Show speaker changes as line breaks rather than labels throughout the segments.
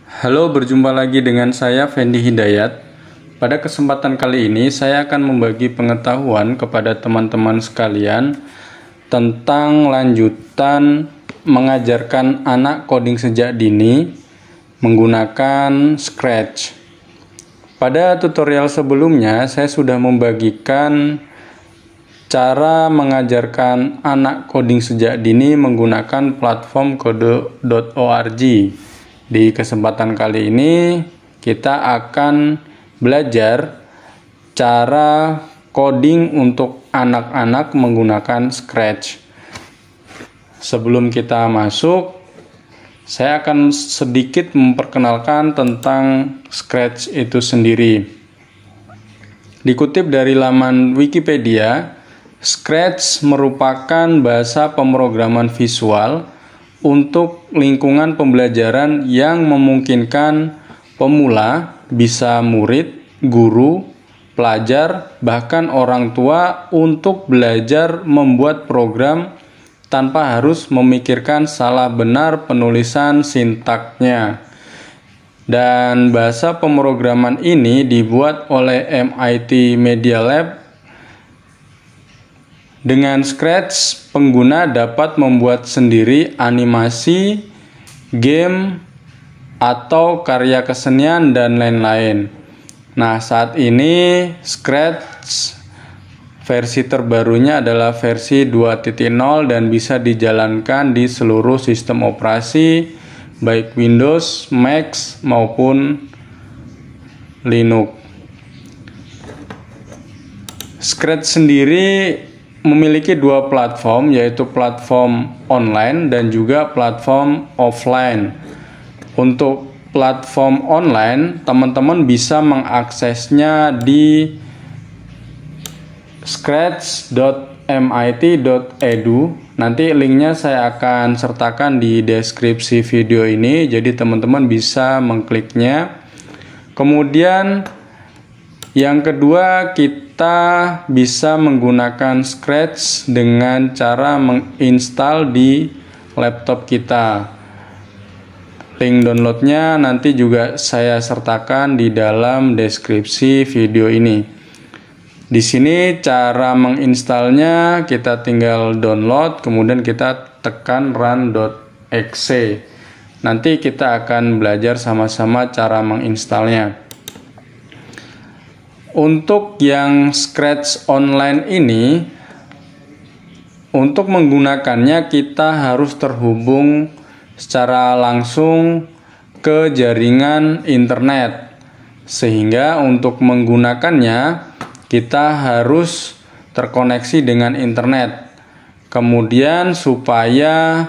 Halo, berjumpa lagi dengan saya Fendi Hidayat. Pada kesempatan kali ini saya akan membagi pengetahuan kepada teman-teman sekalian tentang lanjutan mengajarkan anak coding sejak dini menggunakan Scratch. Pada tutorial sebelumnya saya sudah membagikan cara mengajarkan anak coding sejak dini menggunakan platform kode.org. Di kesempatan kali ini kita akan belajar cara coding untuk anak-anak menggunakan Scratch. Sebelum kita masuk, saya akan sedikit memperkenalkan tentang Scratch itu sendiri. Dikutip dari laman Wikipedia, Scratch merupakan bahasa pemrograman visual untuk lingkungan pembelajaran yang memungkinkan pemula, bisa murid, guru, pelajar, bahkan orang tua untuk belajar membuat program tanpa harus memikirkan salah benar penulisan sintaknya. Dan bahasa pemrograman ini dibuat oleh MIT Media Lab. Dengan Scratch, pengguna dapat membuat sendiri animasi, game, atau karya kesenian, dan lain-lain. Nah, saat ini Scratch versi terbarunya adalah versi 2.0 dan bisa dijalankan di seluruh sistem operasi, baik Windows, Mac, maupun Linux. Scratch sendiri memiliki dua platform, yaitu platform online dan juga platform offline. Untuk platform online, teman-teman bisa mengaksesnya di scratch.mit.edu. Nanti linknya saya akan sertakan di deskripsi video ini, jadi teman-teman bisa mengkliknya. Kemudian yang kedua, kita bisa menggunakan Scratch dengan cara menginstal di laptop kita. Link downloadnya nanti juga saya sertakan di dalam deskripsi video ini. Di sini cara menginstalnya, kita tinggal download, kemudian kita tekan run.exe. Nanti kita akan belajar sama-sama cara menginstalnya. Untuk yang Scratch online ini, untuk menggunakannya kita harus terhubung secara langsung ke jaringan internet. Sehingga untuk menggunakannya kita harus terkoneksi dengan internet. Kemudian supaya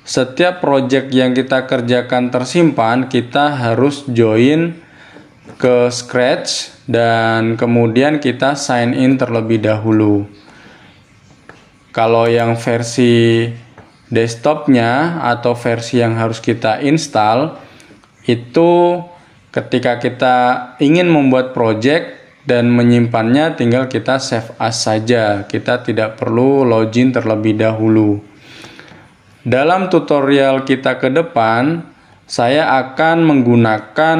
setiap project yang kita kerjakan tersimpan, kita harus join ke Scratch dan kemudian kita sign in terlebih dahulu. Kalau yang versi desktopnya atau versi yang harus kita install, itu ketika kita ingin membuat project dan menyimpannya, tinggal kita save as saja. Kita tidak perlu login terlebih dahulu. Dalam tutorial kita ke depan, saya akan menggunakan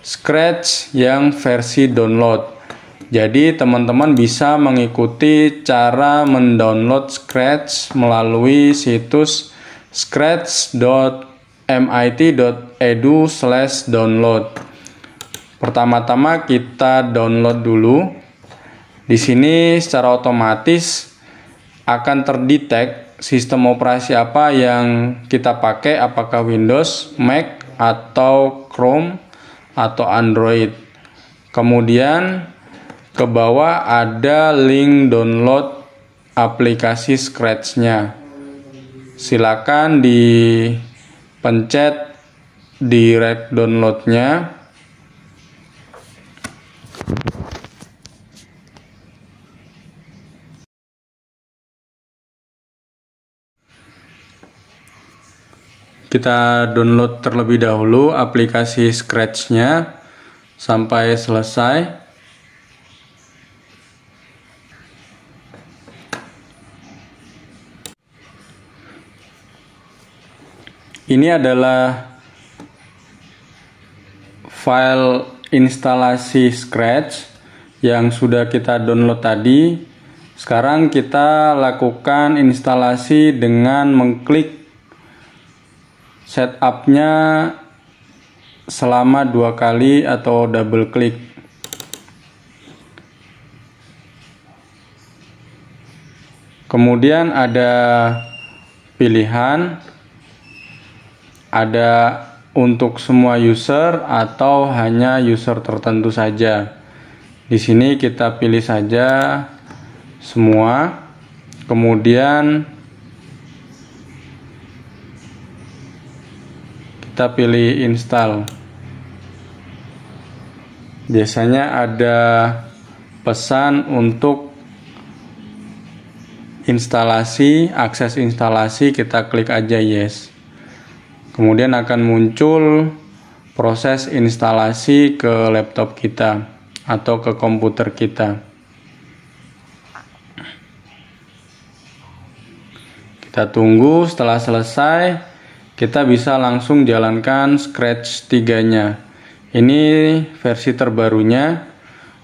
Scratch yang versi download. Jadi teman-teman bisa mengikuti cara mendownload Scratch melalui situs scratch.mit.edu/download. Pertama-tama kita download dulu. Di sini secara otomatis akan terdetek sistem operasi apa yang kita pakai, apakah Windows, Mac, atau Chrome, atau Android. Kemudian ke bawah ada link download aplikasi Scratch-nya. Silakan dipencet direct download-nya. Kita download terlebih dahulu aplikasi Scratch-nya sampai selesai. Ini adalah file instalasi Scratch yang sudah kita download tadi. Sekarang kita lakukan instalasi dengan mengklik setupnya selama 2 kali atau double klik. Kemudian ada pilihan, ada untuk semua user atau hanya user tertentu saja. Di sini kita pilih saja semua. Kemudian kita pilih install. Biasanya ada pesan untuk instalasi, akses instalasi, kita klik aja yes. Kemudian akan muncul proses instalasi ke laptop kita atau ke komputer kita. Kita tunggu, setelah selesai kita bisa langsung jalankan Scratch 3-nya. Ini versi terbarunya.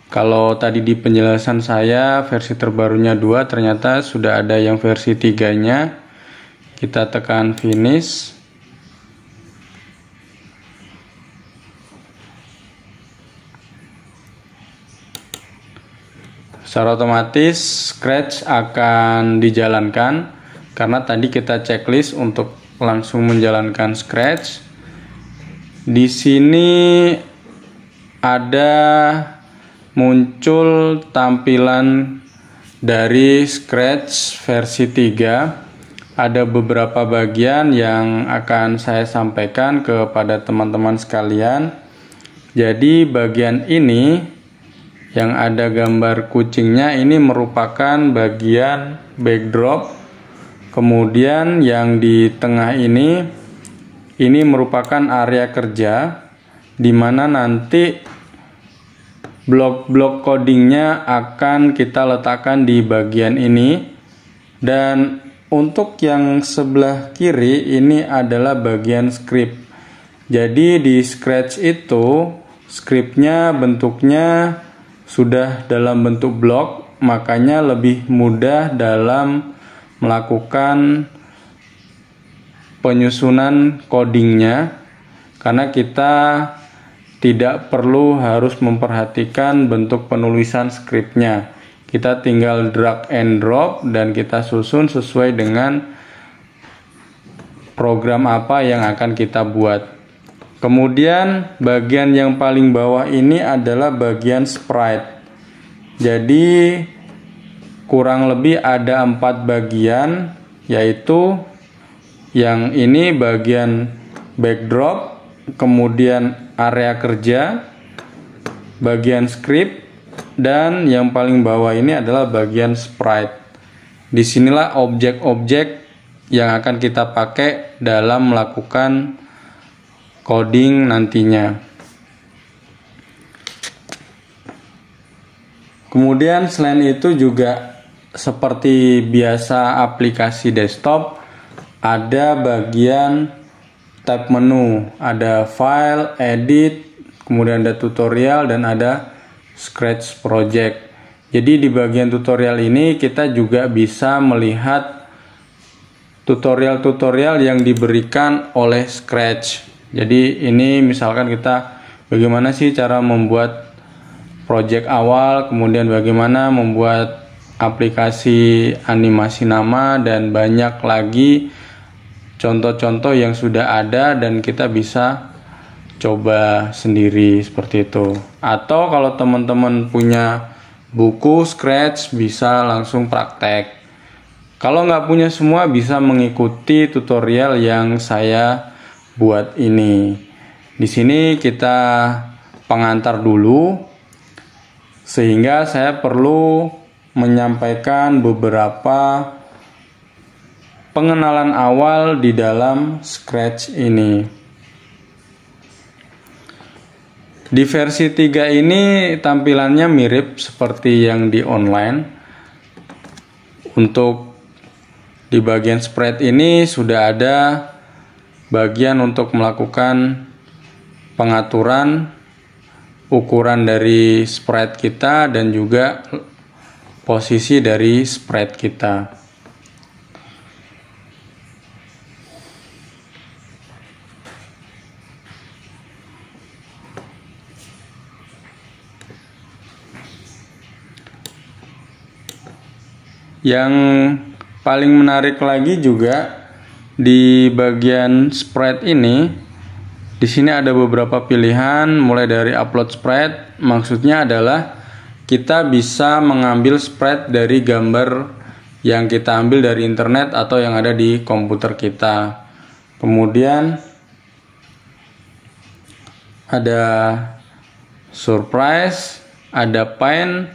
Kalau tadi di penjelasan saya versi terbarunya 2, ternyata sudah ada yang versi 3-nya. Kita tekan finish. Secara otomatis Scratch akan dijalankan karena tadi kita checklist untuk langsung menjalankan Scratch. Di sini ada muncul tampilan dari Scratch versi 3. Ada beberapa bagian yang akan saya sampaikan kepada teman-teman sekalian. Jadi bagian ini yang ada gambar kucingnya ini merupakan bagian backdrop. Kemudian yang di tengah ini merupakan area kerja di mana nanti blok-blok codingnya akan kita letakkan di bagian ini. Dan untuk yang sebelah kiri ini adalah bagian script. Jadi di Scratch itu scriptnya bentuknya sudah dalam bentuk blok, makanya lebih mudah dalam melakukan penyusunan codingnya karena kita tidak perlu harus memperhatikan bentuk penulisan scriptnya. Kita tinggal drag and drop dan kita susun sesuai dengan program apa yang akan kita buat. Kemudian bagian yang paling bawah ini adalah bagian sprite. Jadi kurang lebih ada 4 bagian, yaitu yang ini bagian backdrop, kemudian area kerja, bagian script, dan yang paling bawah ini adalah bagian sprite. Disinilah objek-objek yang akan kita pakai dalam melakukan coding nantinya. Kemudian selain itu juga seperti biasa aplikasi desktop, ada bagian tab menu, ada file, edit, kemudian ada tutorial dan ada Scratch project. Jadi di bagian tutorial ini kita juga bisa melihat tutorial-tutorial yang diberikan oleh Scratch. Jadi ini misalkan kita bagaimana sih cara membuat project awal, kemudian bagaimana membuat aplikasi animasi nama, dan banyak lagi contoh-contoh yang sudah ada dan kita bisa coba sendiri seperti itu. Atau kalau teman-teman punya buku Scratch bisa langsung praktek. Kalau nggak punya semua bisa mengikuti tutorial yang saya buat ini. Di sini kita pengantar dulu sehingga saya perlu menyampaikan beberapa pengenalan awal di dalam Scratch ini. Di versi 3 ini tampilannya mirip seperti yang di online. Untuk di bagian sprite ini sudah ada bagian untuk melakukan pengaturan ukuran dari sprite kita dan juga posisi dari sprite kita. Yang paling menarik lagi juga di bagian sprite ini, di sini ada beberapa pilihan mulai dari upload sprite. Maksudnya adalah kita bisa mengambil sprite dari gambar yang kita ambil dari internet atau yang ada di komputer kita. Kemudian ada surprise, ada pen.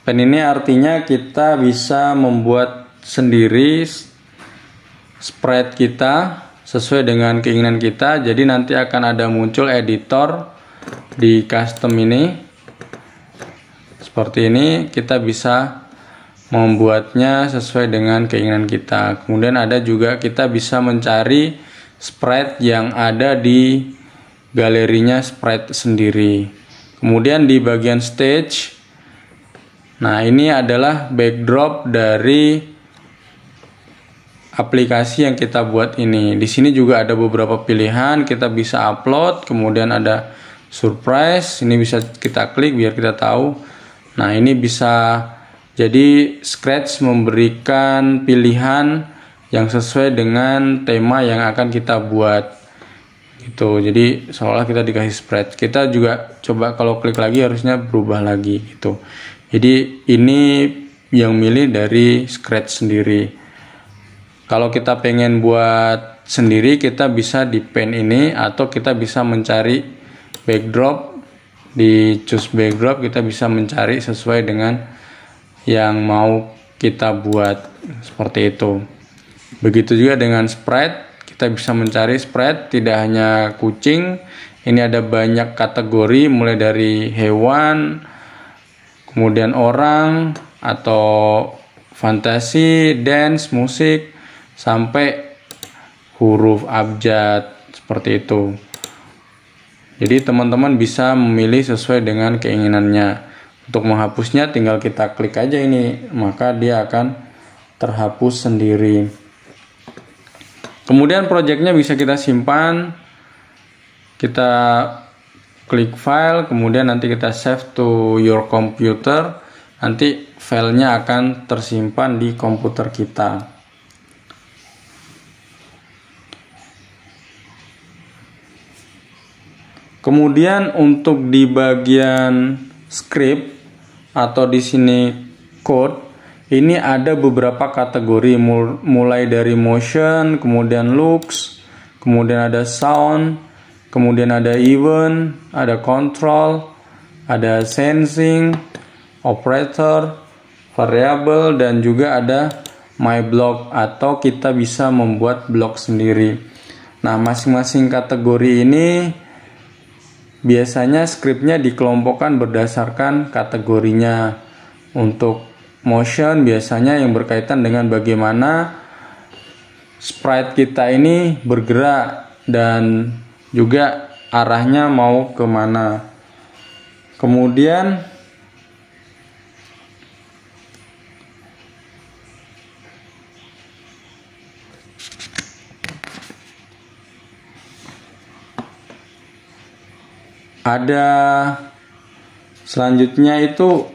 Pen ini artinya kita bisa membuat sendiri sprite kita sesuai dengan keinginan kita. Jadi nanti akan ada muncul editor di custom ini. Seperti ini, kita bisa membuatnya sesuai dengan keinginan kita. Kemudian ada juga kita bisa mencari sprite yang ada di galerinya sprite sendiri. Kemudian di bagian stage, nah ini adalah backdrop dari aplikasi yang kita buat ini. Di sini juga ada beberapa pilihan, kita bisa upload, kemudian ada surprise, ini bisa kita klik biar kita tahu. Nah ini bisa, jadi Scratch memberikan pilihan yang sesuai dengan tema yang akan kita buat gitu. Jadi seolah kita dikasih sprite. Kita juga coba kalau klik lagi harusnya berubah lagi gitu. Jadi ini yang milih dari Scratch sendiri. Kalau kita pengen buat sendiri, kita bisa di pen ini, atau kita bisa mencari backdrop. Di choose backdrop kita bisa mencari sesuai dengan yang mau kita buat, seperti itu. Begitu juga dengan sprite, kita bisa mencari sprite tidak hanya kucing. Ini ada banyak kategori mulai dari hewan, kemudian orang, atau fantasi, dance, musik, sampai huruf abjad, seperti itu. Jadi teman-teman bisa memilih sesuai dengan keinginannya. Untuk menghapusnya tinggal kita klik aja ini, maka dia akan terhapus sendiri. Kemudian projectnya bisa kita simpan, kita klik file, kemudian nanti kita save to your computer. Nanti filenya akan tersimpan di komputer kita. Kemudian untuk di bagian script atau di sini code, ini ada beberapa kategori mulai dari motion, kemudian looks, kemudian ada sound, kemudian ada event, ada control, ada sensing, operator, variable, dan juga ada my block atau kita bisa membuat blok sendiri. Nah, masing-masing kategori ini biasanya scriptnya dikelompokkan berdasarkan kategorinya. Untuk motion biasanya yang berkaitan dengan bagaimana sprite kita ini bergerak dan juga arahnya mau kemana. Kemudian ada selanjutnya itu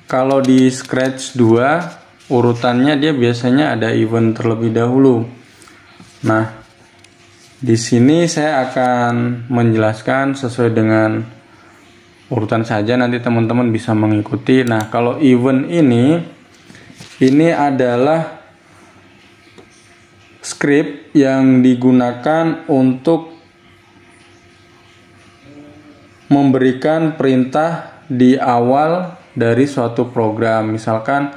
kalau di Scratch 2 urutannya dia biasanya ada event terlebih dahulu. Nah, di sini saya akan menjelaskan sesuai dengan urutan saja, nanti teman-teman bisa mengikuti. Nah, kalau event ini adalah script yang digunakan untuk memberikan perintah di awal dari suatu program. Misalkan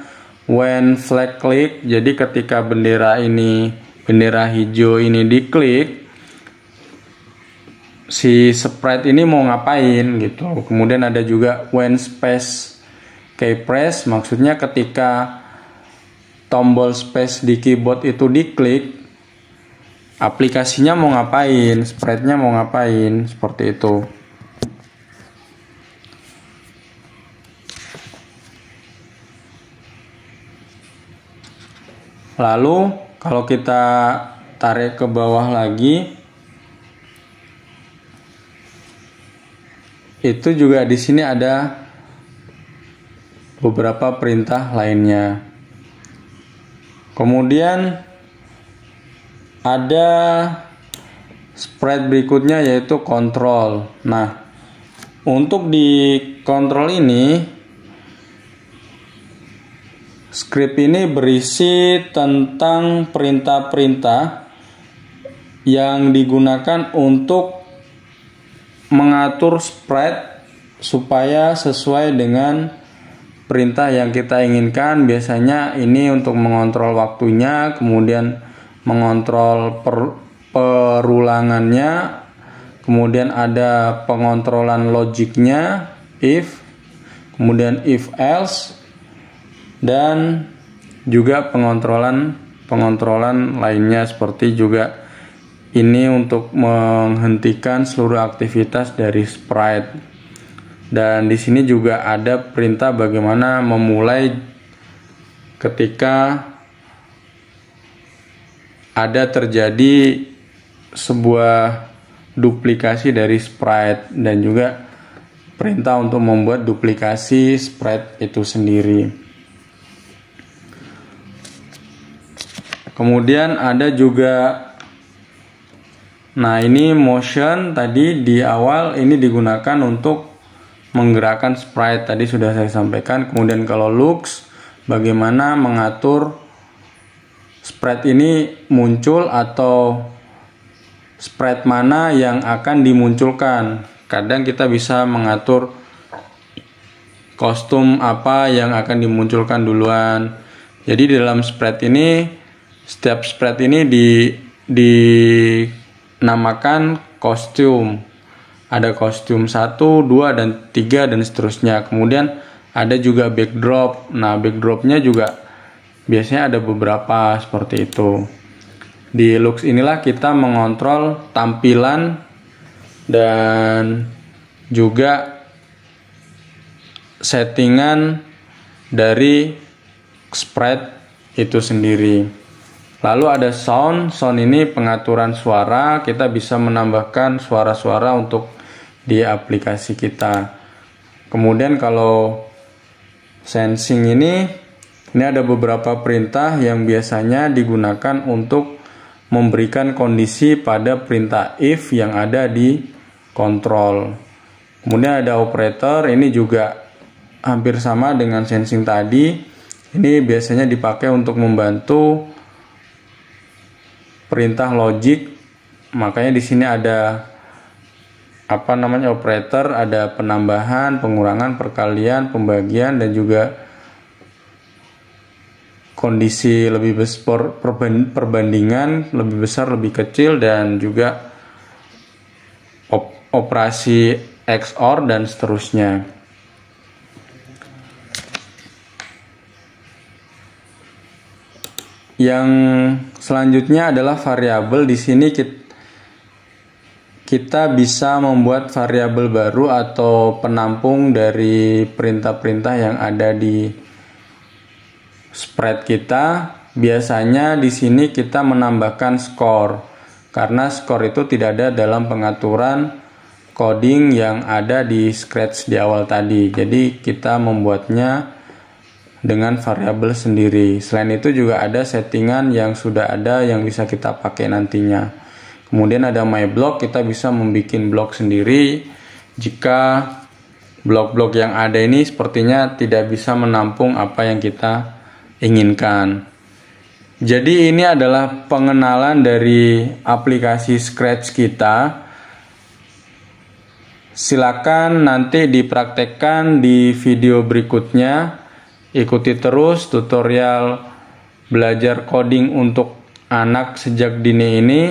when flag click, jadi ketika bendera hijau ini diklik, si sprite ini mau ngapain gitu. Kemudian ada juga when space key press, maksudnya ketika tombol space di keyboard itu diklik, aplikasinya mau ngapain, sprite-nya mau ngapain, seperti itu. Lalu kalau kita tarik ke bawah lagi, itu juga di sini ada beberapa perintah lainnya. Kemudian ada spread berikutnya yaitu kontrol. Nah, untuk di kontrol ini, script ini berisi tentang perintah-perintah yang digunakan untuk mengatur spread supaya sesuai dengan perintah yang kita inginkan. Biasanya ini untuk mengontrol waktunya, kemudian mengontrol perulangannya, kemudian ada pengontrolan logiknya, if, kemudian if else, dan juga pengontrolan lainnya seperti juga ini untuk menghentikan seluruh aktivitas dari sprite. Dan di sini juga ada perintah bagaimana memulai ketika ada terjadi sebuah duplikasi dari sprite, dan juga perintah untuk membuat duplikasi sprite itu sendiri. Kemudian ada juga, nah ini motion tadi di awal ini digunakan untuk menggerakkan sprite, tadi sudah saya sampaikan. Kemudian kalau looks, bagaimana mengatur sprite ini muncul atau sprite mana yang akan dimunculkan. Kadang kita bisa mengatur kostum apa yang akan dimunculkan duluan. Jadi di dalam sprite ini, setiap sprite ini dinamakan kostum. Ada kostum 1, 2, dan 3 dan seterusnya. Kemudian ada juga backdrop. Nah, backdropnya juga biasanya ada beberapa seperti itu. Di looks inilah kita mengontrol tampilan dan juga settingan dari sprite itu sendiri. Lalu ada sound ini pengaturan suara, kita bisa menambahkan suara-suara untuk di aplikasi kita. Kemudian kalau sensing ini ada beberapa perintah yang biasanya digunakan untuk memberikan kondisi pada perintah if yang ada di kontrol. Kemudian ada operator, ini juga hampir sama dengan sensing tadi. Ini biasanya dipakai untuk membantu perintah logik. Makanya di sini ada operator, ada penambahan, pengurangan, perkalian, pembagian, dan juga kondisi lebih besar, perbandingan lebih besar, lebih kecil, dan juga operasi XOR dan seterusnya. Yang selanjutnya adalah variabel. Di sini kita bisa membuat variabel baru atau penampung dari perintah-perintah yang ada di sprite kita. Biasanya di sini kita menambahkan skor, karena skor itu tidak ada dalam pengaturan coding yang ada di Scratch di awal tadi. Jadi kita membuatnya dengan variabel sendiri. Selain itu juga ada settingan yang sudah ada yang bisa kita pakai nantinya. Kemudian ada my block, kita bisa membuat blok sendiri jika blok-blok yang ada ini sepertinya tidak bisa menampung apa yang kita inginkan. Jadi ini adalah pengenalan dari aplikasi Scratch kita. Silakan nanti dipraktekkan di video berikutnya. Ikuti terus tutorial belajar coding untuk anak sejak dini ini.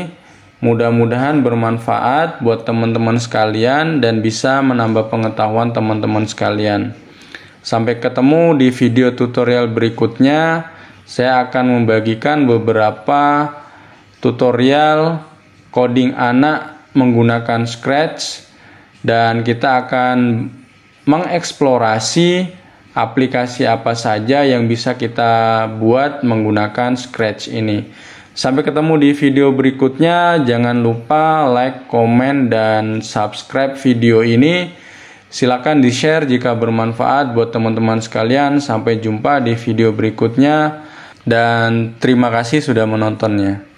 Mudah-mudahan bermanfaat buat teman-teman sekalian dan bisa menambah pengetahuan teman-teman sekalian. Sampai ketemu di video tutorial berikutnya. Saya akan membagikan beberapa tutorial coding anak menggunakan Scratch, dan kita akan mengeksplorasi aplikasi apa saja yang bisa kita buat menggunakan Scratch ini. Sampai ketemu di video berikutnya. Jangan lupa like, komen, dan subscribe video ini. Silakan di-share jika bermanfaat buat teman-teman sekalian. Sampai jumpa di video berikutnya dan terima kasih sudah menontonnya.